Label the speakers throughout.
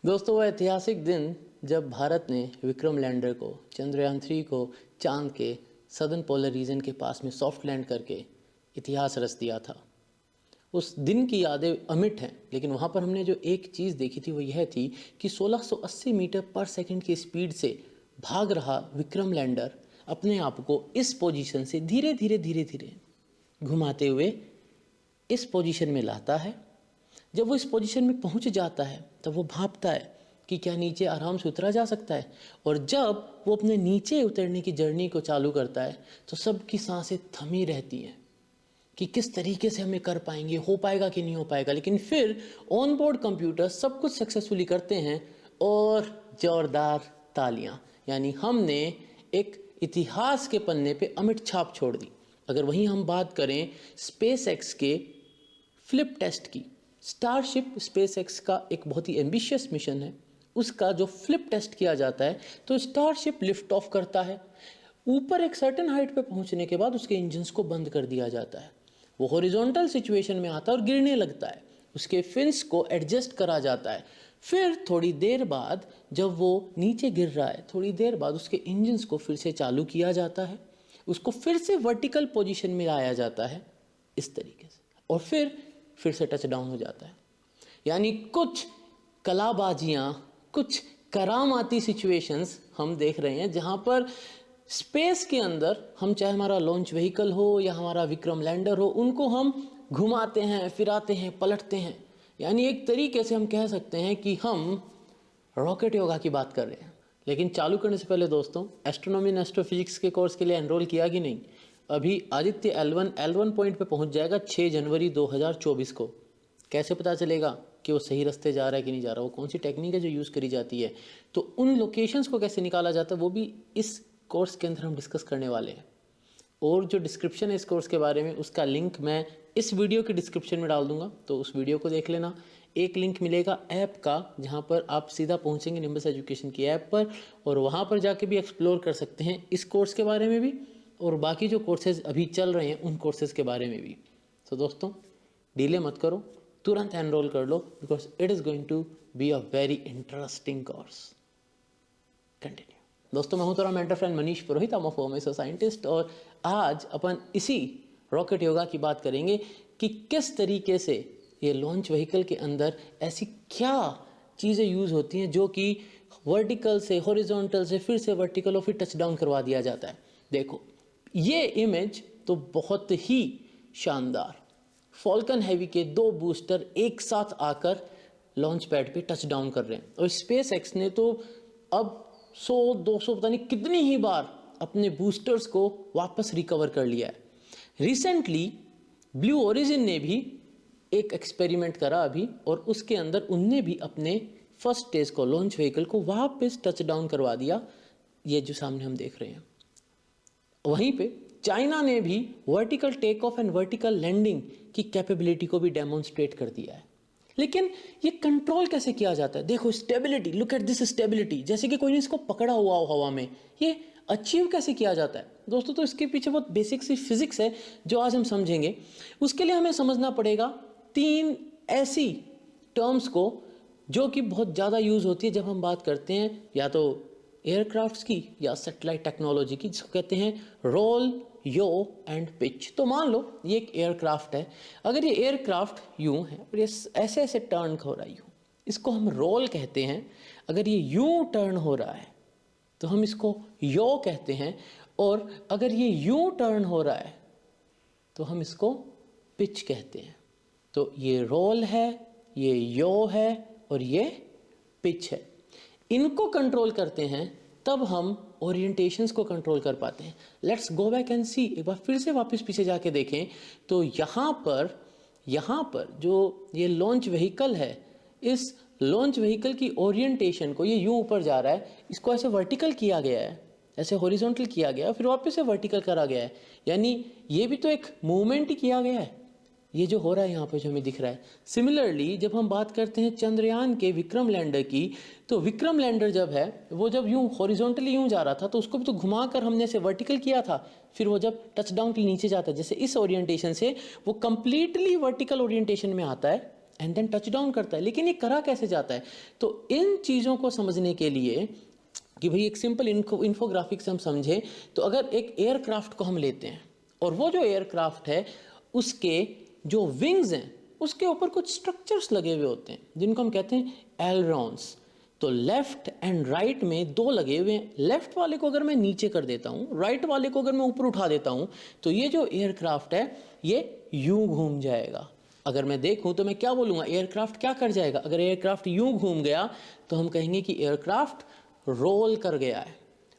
Speaker 1: दोस्तों, वो ऐतिहासिक दिन जब भारत ने विक्रम लैंडर को चंद्रयान 3 को चांद के सदर्न पोलर रीजन के पास में सॉफ्ट लैंड करके इतिहास रच दिया था। उस दिन की यादें अमिट हैं, लेकिन वहाँ पर हमने जो एक चीज़ देखी थी वो यह थी कि 1680 मीटर पर सेकंड की स्पीड से भाग रहा विक्रम लैंडर अपने आप को इस पोजीशन से धीरे धीरे धीरे धीरे घुमाते हुए इस पोजीशन में लाता है। जब वो इस पोजीशन में पहुंच जाता है तब वो भांपता है कि क्या नीचे आराम से उतरा जा सकता है, और जब वो अपने नीचे उतरने की जर्नी को चालू करता है तो सबकी सांसें थमी रहती हैं कि किस तरीके से हमें कर पाएंगे, हो पाएगा कि नहीं हो पाएगा। लेकिन फिर ऑन बोर्ड कंप्यूटर सब कुछ सक्सेसफुली करते हैं और जोरदार तालियां, यानी हमने एक इतिहास के पन्ने पे अमिट छाप छोड़ दी। अगर वहीं हम बात करें स्पेस एक्स के फ्लिप टेस्ट की, स्टारशिप स्पेस एक्स का एक बहुत ही एम्बिशियस मिशन है, उसका जो फ्लिप टेस्ट किया जाता है तो स्टारशिप लिफ्ट ऑफ करता है। ऊपर एक सर्टेन हाइट पे पहुंचने के बाद उसके इंजन्स को बंद कर दिया जाता है, वो हॉरिजॉन्टल सिचुएशन में आता है और गिरने लगता है, उसके फिन्स को एडजस्ट करा जाता है। फिर थोड़ी देर बाद जब वो नीचे गिर रहा है, थोड़ी देर बाद उसके इंजन्स को फिर से चालू किया जाता है, उसको फिर से वर्टिकल पोजीशन में लाया जाता है इस तरीके से, और फिर से टच डाउन हो जाता है। यानी कुछ कलाबाजियाँ, कुछ करामाती सिचुएशंस हम देख रहे हैं जहाँ पर स्पेस के अंदर हम, चाहे हमारा लॉन्च व्हीकल हो या हमारा विक्रम लैंडर हो, उनको हम घुमाते हैं, फिराते हैं, पलटते हैं। यानी एक तरीके से हम कह सकते हैं कि हम रॉकेट योगा की बात कर रहे हैं। लेकिन चालू करने से पहले दोस्तों, एस्ट्रोनॉमी एंड एस्ट्रोफिजिक्स के कोर्स के लिए एनरोल किया कि नहीं? अभी आदित्य L1 पॉइंट पे पहुंच जाएगा 6 जनवरी 2024 को। कैसे पता चलेगा कि वो सही रास्ते जा रहा है कि नहीं जा रहा, वो कौन सी टेक्निक है जो यूज़ करी जाती है, तो उन लोकेशंस को कैसे निकाला जाता है, वो भी इस कोर्स के अंदर हम डिस्कस करने वाले हैं। और जो डिस्क्रिप्शन है इस कोर्स के बारे में, उसका लिंक मैं इस वीडियो के डिस्क्रिप्शन में डाल दूंगा, तो उस वीडियो को देख लेना। एक लिंक मिलेगा ऐप का, जहां पर आप सीधा पहुंचेंगे निम्बस एजुकेशन की ऐप पर, और वहां पर जाके भी एक्सप्लोर कर सकते हैं इस कोर्स के बारे में भी, और बाकी जो कोर्सेज अभी चल रहे हैं उन कोर्सेज के बारे में भी। तो दोस्तों, डिले मत करो, तुरंत एनरोल कर लो, because it is going to be a very interesting course. Continue. दोस्तों, मैं हूं तुम्हारा mentor friend Manish Purohit, I am a former scientist, और आज अपन इसी रॉकेट योगा की बात करेंगे कि किस तरीके से ये लॉन्च व्हीकल के अंदर ऐसी क्या चीज़ें यूज़ होती हैं जो कि वर्टिकल से हॉरिजॉन्टल से फिर से वर्टिकल और फिर टच डाउन करवा दिया जाता है। देखो, ये इमेज तो बहुत ही शानदार, फॉल्कन हैवी के 2 बूस्टर एक साथ आकर लॉन्च पैड पे टच डाउन कर रहे हैं, और स्पेस एक्स ने तो अब 100-200 पता नहीं कितनी ही बार अपने बूस्टर्स को वापस रिकवर कर लिया है। रिसेंटली ब्लू ओरिजिन ने भी एक एक्सपेरिमेंट करा अभी, और उसके अंदर उनने भी अपने फर्स्ट स्टेज को, लॉन्च व्हीकल को वापस टच डाउन करवा दिया, ये जो सामने हम देख रहे हैं। वहीं पे चाइना ने भी vertical take off and vertical landing की कैपेबिलिटी को भी डेमोन्स्ट्रेट कर दिया है। लेकिन ये कंट्रोल कैसे किया जाता है? देखो, stability, look at this stability, जैसे कि कोई ने इसको पकड़ा हुआ हो हवा में, ये अचीव कैसे किया जाता है दोस्तों? तो इसके पीछे बहुत बेसिक सी फिजिक्स है जो आज हम समझेंगे। उसके लिए हमें समझना पड़ेगा 3 ऐसी टर्म्स को जो कि बहुत ज़्यादा यूज़ होती है जब हम बात करते हैं या तो एयरक्राफ्ट्स की या सैटेलाइट टेक्नोलॉजी की, जिसको कहते हैं रोल, यो एंड पिच। तो मान लो ये एक एयरक्राफ्ट है, अगर ये एयरक्राफ्ट यूं है और ये ऐसे ऐसे टर्न हो रहा है यूं, इसको हम रोल कहते हैं। अगर ये यूं टर्न हो रहा है तो हम इसको यो कहते हैं, और अगर ये यूं टर्न हो रहा है तो हम इसको पिच कहते हैं। तो ये रोल है, ये यो है और ये पिच है। इनको कंट्रोल करते हैं तब हम ओरिएंटेशंस को कंट्रोल कर पाते हैं। लेट्स गो बैक एंड सी, एक बार फिर से वापस पीछे जाके देखें तो यहाँ पर जो ये लॉन्च व्हीकल है, इस लॉन्च व्हीकल की ओरिएंटेशन को, ये यूं ऊपर जा रहा है, इसको ऐसे वर्टिकल किया गया है, ऐसे हॉरिजॉन्टल किया गया है, फिर वापस से वर्टिकल करा गया है, यानी ये भी तो एक मूवमेंट ही किया गया है, ये जो हो रहा है यहाँ पे जो हमें दिख रहा है। सिमिलरली जब हम बात करते हैं चंद्रयान के विक्रम लैंडर की, तो विक्रम लैंडर जब है वो जब यूं हॉरिजॉन्टली यूं जा रहा था तो उसको भी तो घुमाकर हमने ऐसे वर्टिकल किया था, फिर वो जब टच डाउन के नीचे जाता है, जैसे इस ओरिएंटेशन से वो कंप्लीटली वर्टिकल ओरिएंटेशन में आता है, एंड देन टच डाउन करता है। लेकिन ये करा कैसे जाता है? तो इन चीज़ों को समझने के लिए कि भाई एक सिंपल इन्फोग्राफिक से हम समझें, तो अगर एक एयरक्राफ्ट को हम लेते हैं और वो जो एयरक्राफ्ट है उसके जो विंग्स हैं उसके ऊपर कुछ स्ट्रक्चर्स लगे हुए होते हैं जिनको हम कहते हैं एलरॉन्स। तो लेफ्ट एंड राइट में दो लगे हुए हैं। लेफ्ट वाले को अगर मैं नीचे कर देता हूँ, राइट वाले को अगर मैं ऊपर उठा देता हूँ, तो ये जो एयरक्राफ्ट है ये यूं घूम जाएगा। अगर मैं देखूं तो मैं क्या बोलूँगा, एयरक्राफ्ट क्या कर जाएगा? अगर एयरक्राफ्ट यूं घूम गया तो हम कहेंगे कि एयरक्राफ्ट रोल कर गया है।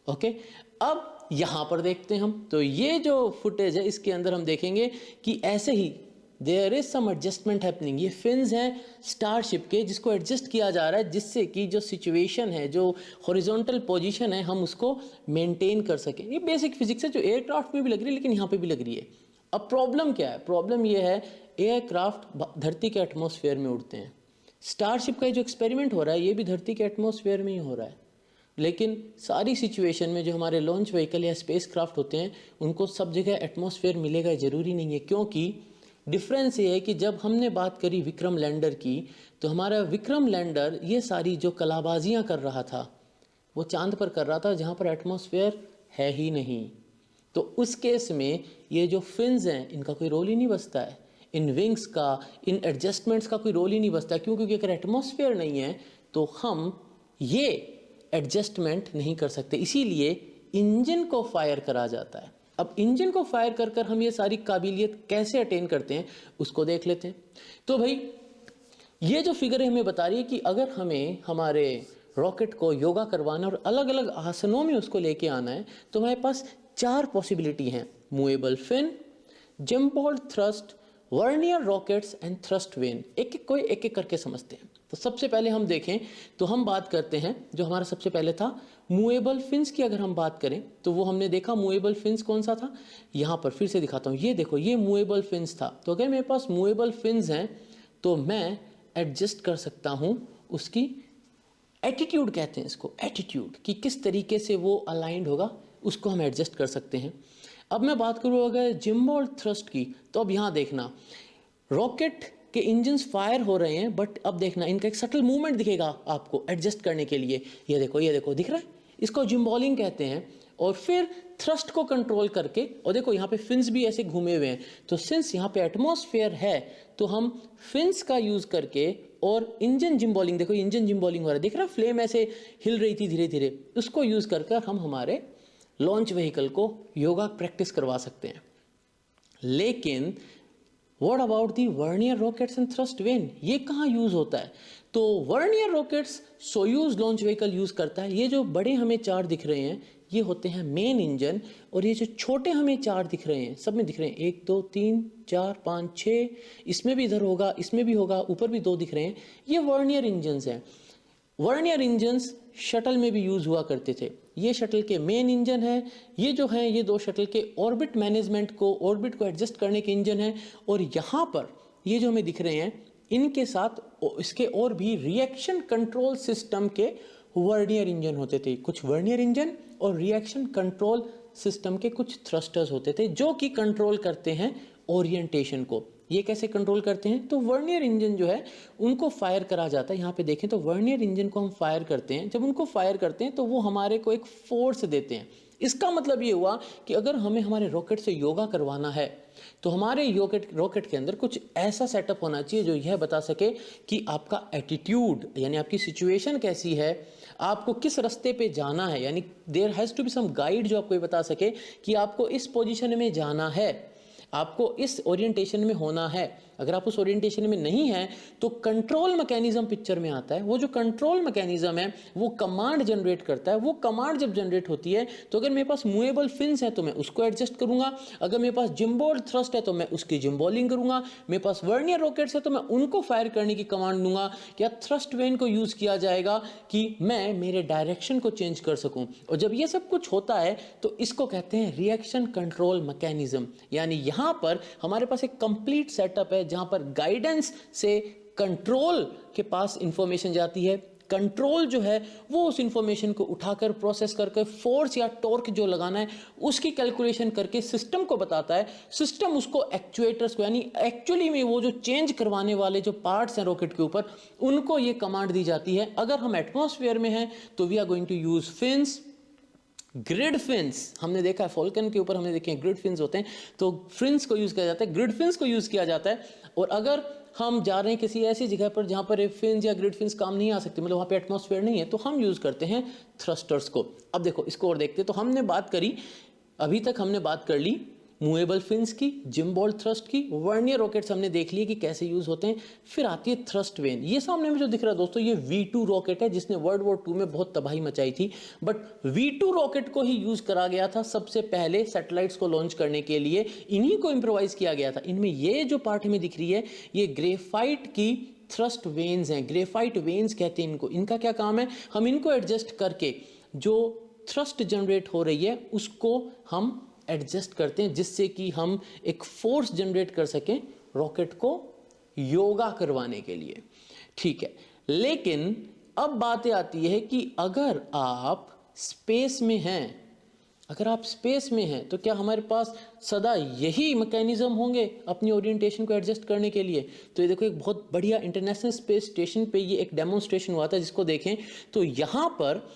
Speaker 1: ओके, अब यहाँ पर देखते हैं हम, तो ये जो फुटेज है इसके अंदर हम देखेंगे कि ऐसे ही there is some adjustment happening. ये फिन्स हैं स्टारशिप के जिसको एडजस्ट किया जा रहा है जिससे कि जो सिचुएशन है, जो हॉरिजॉन्टल पोजीशन है, हम उसको मेंटेन कर सकें। ये बेसिक फिजिक्स है जो एयरक्राफ्ट में भी लग रही है लेकिन यहाँ पे भी लग रही है। अब प्रॉब्लम क्या है? प्रॉब्लम ये है एयरक्राफ्ट धरती के एटमॉस्फेयर में उड़ते हैं। स्टारशिप का जो एक्सपेरिमेंट हो रहा है ये भी धरती के एटमॉस्फेयर में ही हो रहा है। लेकिन सारी सिचुएशन में जो हमारे लॉन्च व्हीकल या स्पेस क्राफ्ट होते हैं उनको सब जगह एटमॉस्फेयर मिलेगा ज़रूरी नहीं है, क्योंकि डिफरेंस ये है कि जब हमने बात करी विक्रम लैंडर की, तो हमारा विक्रम लैंडर ये सारी जो कलाबाजियाँ कर रहा था वो चांद पर कर रहा था जहाँ पर एटमॉस्फेयर है ही नहीं। तो उस केस में ये जो फिन्स हैं इनका कोई रोल ही नहीं बचता है, इन विंग्स का, इन एडजस्टमेंट्स का कोई रोल ही नहीं बचता। क्यों? क्योंकि अगर एटमॉस्फेयर नहीं है तो हम ये एडजस्टमेंट नहीं कर सकते। इसीलिए इंजन को फायर करा जाता है। अब इंजन को फायर कर कर हम ये सारी काबिलियत कैसे अटेन करते हैं उसको देख लेते हैं। तो भाई ये जो फिगर हमें बता रही है कि अगर हमें हमारे रॉकेट को योगा करवाना और अलग अलग आसनों में उसको लेके आना है तो हमारे पास 4 पॉसिबिलिटी हैं: movable fin, gimballed thrust, vernier rockets and thrust vane. एक एक करके समझते हैं। तो सबसे पहले हम देखें तो हम बात करते हैं, जो हमारा सबसे पहले था मूवेबल फिन्स की। अगर हम बात करें तो वो हमने देखा मूवेबल फिन्स कौन सा था, यहाँ पर फिर से दिखाता हूँ। ये देखो, ये मूवेबल फिन्स था। तो अगर मेरे पास मूवेबल फिन्स हैं तो मैं एडजस्ट कर सकता हूँ उसकी एटीट्यूड, कहते हैं इसको एटीट्यूड, कि किस तरीके से वो अलाइंड होगा उसको हम एडजस्ट कर सकते हैं। अब मैं बात करूँ अगर जिम्बॉल्ड थ्रस्ट की, तो अब यहाँ देखना रॉकेट के इंजन्स फायर हो रहे हैं, बट अब देखना इनका एक सटल मूवमेंट दिखेगा आपको एडजस्ट करने के लिए। ये देखो दिख रहा है, इसको जिम्बॉलिंग कहते हैं। और फिर थ्रस्ट को कंट्रोल करके, और देखो यहाँ पे फिन्स भी ऐसे घूमे हुए हैं। तो सिंस यहाँ पे एटमॉस्फेयर है तो हम फिन्स का यूज करके और इंजन जिम्बॉलिंग, देखो इंजन जिम्बॉलिंग हो रहा है, दिख रहा है, फ्लेम ऐसे हिल रही थी धीरे धीरे, उसको यूज करके हम हमारे लॉन्च व्हीकल को योगा प्रैक्टिस करवा सकते हैं। लेकिन what about the vernier rockets and thrust when, ये कहाँ यूज होता है? तो vernier rockets Soyuz launch vehicle use करता है। ये जो बड़े हमें 4 दिख रहे हैं ये होते हैं मेन इंजन, और ये जो छोटे हमें 4 दिख रहे हैं, सब में दिख रहे हैं 1 2 3 4 5 6, इसमें भी इधर होगा, इसमें भी होगा, ऊपर भी 2 दिख रहे हैं, ये वर्नियर इंजन्स हैं। वर्नियर इंजन्स शटल में भी यूज हुआ करते थे। ये शटल के मेन इंजन है, ये जो है ये 2 शटल के ऑर्बिट मैनेजमेंट को, ऑर्बिट को एडजस्ट करने के इंजन है। और यहाँ पर ये जो हमें दिख रहे हैं इनके साथ इसके और भी रिएक्शन कंट्रोल सिस्टम के वर्नियर इंजन होते थे। कुछ वर्नियर इंजन और रिएक्शन कंट्रोल सिस्टम के कुछ थ्रस्टर्स होते थे जो कि कंट्रोल करते हैं ओरिएंटेशन को। ये कैसे कंट्रोल करते हैं? तो वर्नियर इंजन जो है उनको फायर करा जाता है। यहाँ पे देखें तो वर्नियर इंजन को हम फायर करते हैं। जब उनको फायर करते हैं तो वो हमारे को एक फोर्स देते हैं। इसका मतलब ये हुआ कि अगर हमें हमारे रॉकेट से योगा करवाना है तो हमारे रॉकेट के अंदर कुछ ऐसा सेटअप होना चाहिए जो यह बता सके कि आपका एटीट्यूड, यानी आपकी सिचुएशन कैसी है, आपको किस रास्ते पे जाना है। यानी there has to be some guide जो आपको ये बता सके कि आपको इस पोजीशन में जाना है, आपको इस ओरिएंटेशन में होना है। अगर आप उस ओरिएंटेशन में नहीं हैं तो कंट्रोल मैकेनिज्म पिक्चर में आता है। वो जो कंट्रोल मैकेनिज्म है वो कमांड जनरेट करता है। वो कमांड जब जनरेट होती है तो अगर मेरे पास मूवेबल फिन्स है तो मैं उसको एडजस्ट करूंगा, अगर मेरे पास जिम्बॉल्ड थ्रस्ट है तो मैं उसकी जिम्बॉलिंग करूंगा, मेरे पास वर्नियर रॉकेट्स है तो मैं उनको फायर करने की कमांड दूंगा, या थ्रस्ट वेन को यूज किया जाएगा कि मैं मेरे डायरेक्शन को चेंज कर सकूं। और जब ये सब कुछ होता है तो इसको कहते हैं रिएक्शन कंट्रोल मैकेनिज्म। यानी यहां पर हमारे पास एक कंप्लीट सेटअप है जहां पर गाइडेंस से कंट्रोल के पास इंफॉर्मेशन जाती है, कंट्रोल जो है वो उस इंफॉर्मेशन को उठाकर प्रोसेस करके फोर्स या टॉर्क जो लगाना है उसकी कैलकुलेशन करके सिस्टम को बताता है। सिस्टम उसको एक्चुएटर्स को, यानी एक्चुअली में वो जो चेंज करवाने वाले जो पार्ट्स हैं रॉकेट के ऊपर, उनको ये कमांड दी जाती है। अगर हम एटमॉस्फेयर में हैं तो we are going to use fins, grid fins. हमने देखा है फॉल्कन के ऊपर, हमने देखे हैं ग्रिड फिन्स होते हैं, तो फिन्स को यूज किया जाता है, ग्रिड फिन्स को यूज किया जाता है। और अगर हम जा रहे हैं किसी ऐसी जगह पर जहां पर फिन्स या ग्रिड फिन्स काम नहीं आ सकती, मतलब वहां पे एटमॉस्फेयर नहीं है, तो हम यूज करते हैं थ्रस्टर्स को। अब देखो इसको और देखते हैं। तो हमने बात करी, अभी तक हमने बात कर ली मूवेबल फिन्स की, जिम बॉल थ्रस्ट की, वर्नियर रॉकेट्स हमने देख लिए कि कैसे यूज होते हैं। फिर आती है थ्रस्ट वेन। ये सामने में जो दिख रहा है दोस्तों, ये V2 रॉकेट है जिसने वर्ल्ड वॉर 2 में बहुत तबाही मचाई थी। बट V2 रॉकेट को ही यूज करा गया था सबसे पहले सैटेलाइट्स को लॉन्च करने के लिए, इन्हीं को इंप्रोवाइज किया गया था। इनमें ये जो पार्ट हमें दिख रही है, ये ग्रेफाइट की थ्रस्ट वेन्स हैं, ग्रेफाइट वेन्स कहते हैं इनको। इनका क्या काम है, हम इनको एडजस्ट करके जो थ्रस्ट जनरेट हो रही है उसको हम एडजस्ट करते हैं, जिससे कि हम एक फोर्स जनरेट कर सकें रॉकेट को योगा करवाने के लिए। ठीक है, लेकिन अब बातें आती है कि अगर आप स्पेस में हैं, अगर आप स्पेस में हैं तो क्या हमारे पास सदा यही मैकेनिज्म होंगे अपनी ओरिएंटेशन को एडजस्ट करने के लिए? तो ये देखो, एक बहुत बढ़िया इंटरनेशनल स्पेस स्टेशन पे ये एक डेमोन्स्ट्रेशन हुआ था, जिसको देखें तो यहाँ पर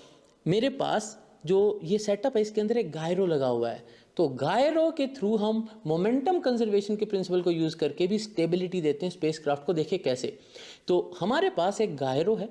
Speaker 1: मेरे पास जो ये सेटअप है इसके अंदर एक गायरो लगा हुआ है। तो गायरो के थ्रू हम मोमेंटम कंजर्वेशन के प्रिंसिपल को यूज करके भी स्टेबिलिटी देते हैं स्पेसक्राफ्ट को। देखिए कैसे। तो हमारे पास एक गायरो है।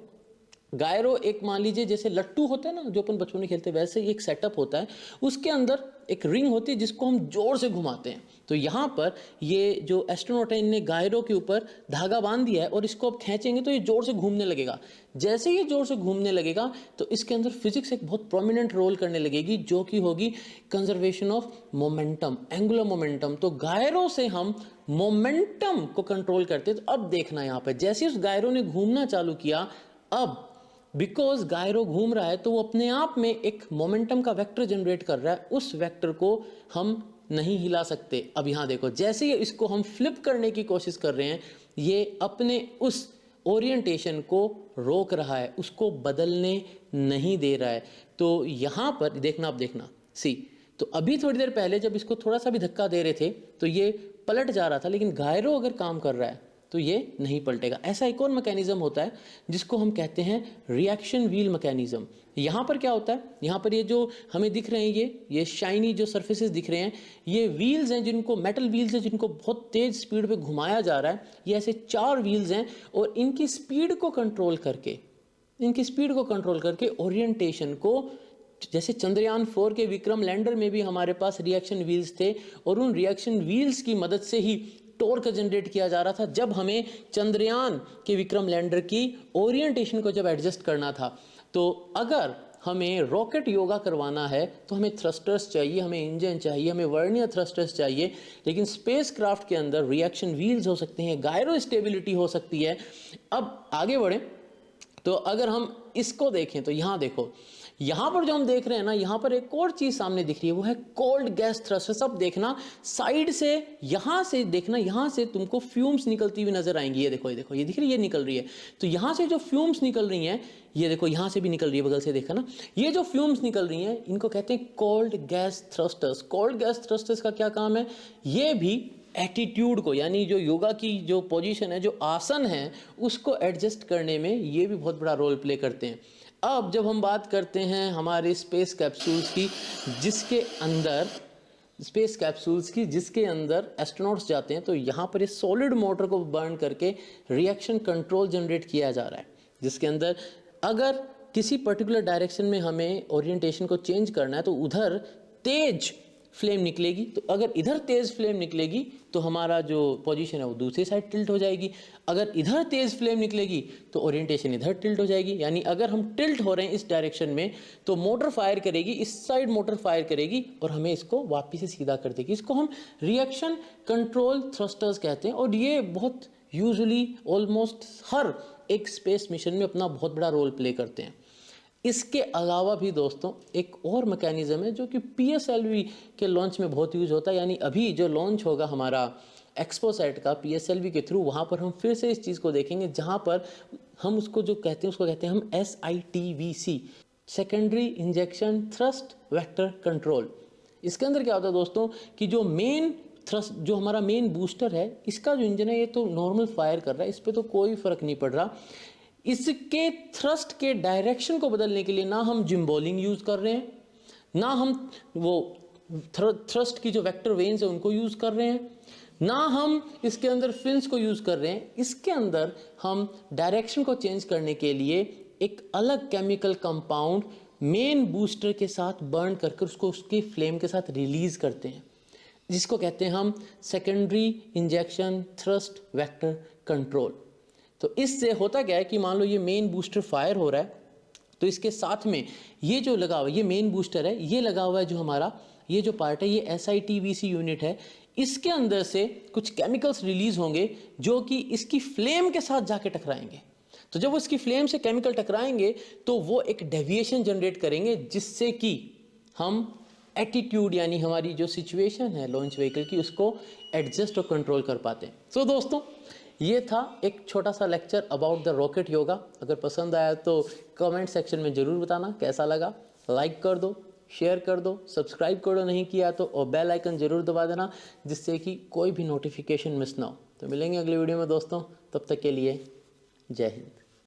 Speaker 1: गायरो एक मान लीजिए जैसे लट्टू होता है ना, जो अपन बचपन में खेलते हैं, वैसे ही एक सेटअप होता है। उसके अंदर एक रिंग होती है जिसको हम जोर से घुमाते हैं। तो यहाँ पर ये जो एस्ट्रोनॉट है, इनने गायरो के ऊपर धागा बांध दिया है और इसको अब खींचेंगे तो ये जोर से घूमने लगेगा। जैसे ये जोर से घूमने लगेगा तो इसके अंदर फिजिक्स एक बहुत प्रोमिनेंट रोल करने लगेगी, जो कि होगी conservation of momentum, angular momentum. तो गायरो से हम मोमेंटम को कंट्रोल करते हैं। तो अब देखना यहाँ पर, जैसे उस गायरो ने घूमना चालू किया, अब बिकॉज गायरो घूम रहा है तो वो अपने आप में एक मोमेंटम का वेक्टर जनरेट कर रहा है। उस वेक्टर को हम नहीं हिला सकते। अब यहां देखो, जैसे ही इसको हम फ्लिप करने की कोशिश कर रहे हैं, ये अपने उस ओरिएंटेशन को रोक रहा है, उसको बदलने नहीं दे रहा है। तो यहां पर देखना, अब देखना सी, तो अभी थोड़ी देर पहले जब इसको थोड़ा सा भी धक्का दे रहे थे तो ये पलट जा रहा था, लेकिन गायरो अगर काम कर रहा है तो ये नहीं पलटेगा। ऐसा एक और मैकेनिज्म होता है जिसको हम कहते हैं रिएक्शन व्हील मैकेनिज्म। यहाँ पर क्या होता है, यहाँ पर ये जो हमें दिख रहे हैं, ये शाइनी जो सरफेसेस दिख रहे हैं, ये व्हील्स हैं, जिनको मेटल व्हील्स हैं, जिनको बहुत तेज स्पीड पे घुमाया जा रहा है। ये ऐसे 4 व्हील्स हैं और इनकी स्पीड को कंट्रोल करके ओरिएंटेशन को, जैसे चंद्रयान 4 के विक्रम लैंडर में भी हमारे पास रिएक्शन व्हील्स थे और उन रिएक्शन व्हील्स की मदद से ही टॉर्क जनरेट किया जा रहा था जब हमें चंद्रयान के विक्रम लैंडर की ओरिएंटेशन को जब एडजस्ट करना था। तो अगर हमें रॉकेट योगा करवाना है तो हमें थ्रस्टर्स चाहिए, हमें इंजन चाहिए, हमें वर्नियर थ्रस्टर्स चाहिए। लेकिन स्पेसक्राफ्ट के अंदर रिएक्शन व्हील्स हो सकते हैं, गायरो स्टेबिलिटी हो सकती है। अब आगे बढ़ें तो अगर हम इसको देखें तो यहाँ देखो, यहाँ पर जो हम देख रहे हैं ना, यहाँ पर एक और चीज सामने दिख रही है, वो है कोल्ड गैस थ्रस्टर। सब देखना साइड से, यहाँ से देखना, यहाँ से तुमको फ्यूम्स निकलती हुई नजर आएंगी। ये देखो, ये देखो, ये दिख रही है, ये निकल रही है। तो यहाँ से जो फ्यूम्स निकल रही हैं, ये देखो यहाँ से भी निकल रही है, बगल से देखा ना, ये जो फ्यूम्स निकल रही हैं इनको कहते हैं cold gas thrusters. Cold gas thrusters का क्या काम है, ये भी एटीट्यूड को, यानी जो योगा की जो पोजीशन है, जो आसन है, उसको एडजस्ट करने में ये भी बहुत बड़ा रोल प्ले करते हैं। अब जब हम बात करते हैं हमारे स्पेस कैप्सूल्स की, जिसके अंदर एस्ट्रोनॉट्स जाते हैं, तो यहाँ पर ये सॉलिड मोटर को बर्न करके रिएक्शन कंट्रोल जनरेट किया जा रहा है, जिसके अंदर अगर किसी पर्टिकुलर डायरेक्शन में हमें ओरिएंटेशन को चेंज करना है तो उधर तेज फ्लेम निकलेगी। तो अगर इधर तेज फ्लेम निकलेगी तो हमारा जो पोजीशन है वो दूसरी साइड टिल्ट हो जाएगी। अगर इधर तेज फ्लेम निकलेगी तो ओरिएंटेशन इधर टिल्ट हो जाएगी। यानी अगर हम टिल्ट हो रहे हैं इस डायरेक्शन में तो मोटर फायर करेगी, इस साइड मोटर फायर करेगी और हमें इसको वापस से सीधा कर देगी। इसको हम रिएक्शन कंट्रोल थ्रस्टर्स कहते हैं और ये बहुत यूजुअली ऑलमोस्ट हर एक स्पेस मिशन में अपना बहुत बड़ा रोल प्ले करते हैं। इसके अलावा भी दोस्तों एक और मैकेनिज्म है जो कि PSLV के लॉन्च में बहुत यूज होता है। यानी अभी जो लॉन्च होगा हमारा एक्सपोसेट का PSLV के थ्रू वहाँ पर हम फिर से इस चीज़ को देखेंगे, जहाँ पर हम उसको जो कहते हैं उसको कहते हैं हम SITVC, secondary injection thrust vector control. इसके अंदर क्या होता है दोस्तों कि जो मेन थ्रस्ट, जो हमारा मेन बूस्टर है, इसका जो इंजन है ये तो नॉर्मल फायर कर रहा है, इस पर तो कोई फ़र्क नहीं पड़ रहा। इसके थ्रस्ट के डायरेक्शन को बदलने के लिए ना हम जिम्बोलिंग यूज़ कर रहे हैं, ना हम वो थ्रस्ट की जो वेक्टर वेन्स है उनको यूज़ कर रहे हैं, ना हम इसके अंदर फिन्स को यूज़ कर रहे हैं। इसके अंदर हम डायरेक्शन को चेंज करने के लिए एक अलग केमिकल कंपाउंड मेन बूस्टर के साथ बर्न करके उसको उसकी फ्लेम के साथ रिलीज़ करते हैं, जिसको कहते हैं हम secondary injection thrust vector control. तो इससे होता क्या है कि मान लो ये मेन बूस्टर फायर हो रहा है, तो इसके साथ में ये जो लगा हुआ है, ये मेन बूस्टर है, ये लगा हुआ है जो हमारा ये जो पार्ट है, ये SITVC यूनिट है, इसके अंदर से कुछ केमिकल्स रिलीज होंगे जो कि इसकी फ्लेम के साथ जाके टकराएंगे। तो जब वो इसकी फ्लेम से केमिकल टकराएंगे तो वो एक डेविएशन जनरेट करेंगे, जिससे कि हम एटीट्यूड यानी हमारी जो सिचुएशन है लॉन्च व्हीकल की उसको एडजस्ट और कंट्रोल कर पाते हैं। सो दोस्तों, ये था एक छोटा सा lecture about the rocket yoga. अगर पसंद आया तो कमेंट सेक्शन में ज़रूर बताना कैसा लगा। लाइक कर दो, शेयर कर दो, सब्सक्राइब कर दो नहीं किया तो, और बेल आइकन ज़रूर दबा देना, जिससे कि कोई भी नोटिफिकेशन मिस ना हो। तो मिलेंगे अगली वीडियो में दोस्तों, तब तक के लिए जय हिंद।